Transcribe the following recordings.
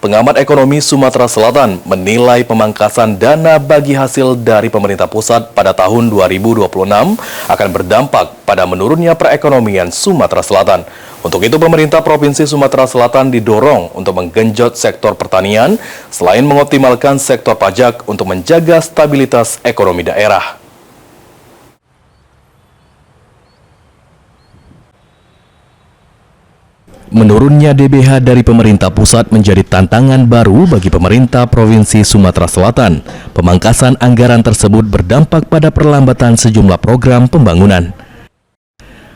pengamat ekonomi Sumatera Selatan menilai pemangkasan dana bagi hasil dari pemerintah pusat pada tahun 2026 akan berdampak pada menurunnya perekonomian Sumatera Selatan. Untuk itu, pemerintah Provinsi Sumatera Selatan didorong untuk menggenjot sektor pertanian selain mengoptimalkan sektor pajak untuk menjaga stabilitas ekonomi daerah. Menurunnya DBH dari pemerintah pusat menjadi tantangan baru bagi pemerintah Provinsi Sumatera Selatan. Pemangkasan anggaran tersebut berdampak pada perlambatan sejumlah program pembangunan.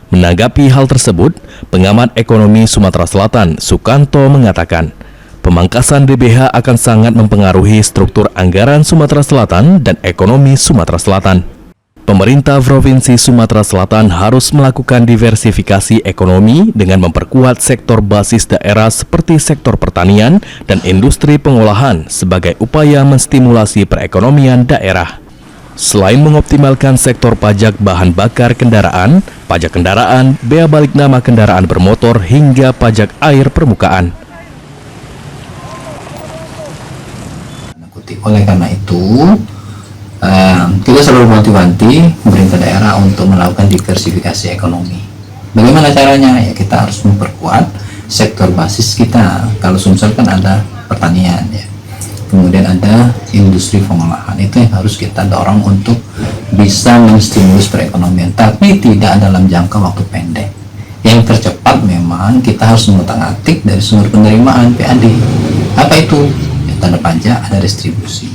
Menanggapi hal tersebut, pengamat ekonomi Sumatera Selatan, Sukanto, mengatakan, pemangkasan DBH akan sangat mempengaruhi struktur anggaran Sumatera Selatan dan ekonomi Sumatera Selatan. Pemerintah Provinsi Sumatera Selatan harus melakukan diversifikasi ekonomi dengan memperkuat sektor basis daerah seperti sektor pertanian dan industri pengolahan sebagai upaya menstimulasi perekonomian daerah. Selain mengoptimalkan sektor pajak bahan bakar kendaraan, pajak kendaraan, bea balik nama kendaraan bermotor hingga pajak air permukaan. Oleh karena itu, kita selalu wanti-wanti pemerintah daerah untuk melakukan diversifikasi ekonomi. Bagaimana caranya? Ya, kita harus memperkuat sektor basis kita. Kalau Sumsel kan ada pertanian, ya. Kemudian ada industri pengolahan. Itu yang harus kita dorong untuk bisa menstimulus perekonomian, tapi tidak dalam jangka waktu pendek. Yang tercepat memang kita harus mengutak-atik dari sumber penerimaan PAD. Apa itu? Ya, tanda pajak, ada distribusi.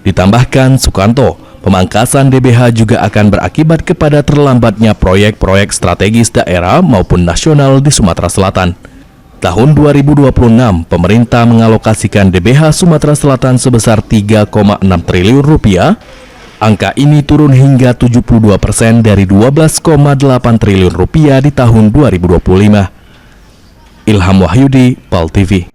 Ditambahkan Sukanto, pemangkasan DBH juga akan berakibat kepada terlambatnya proyek-proyek strategis daerah maupun nasional di Sumatera Selatan. Tahun 2026, pemerintah mengalokasikan DBH Sumatera Selatan sebesar 3,6 triliun rupiah. Angka ini turun hingga 72% dari 12,8 triliun rupiah di tahun 2025. Ilham Wahyudi, PAL TV.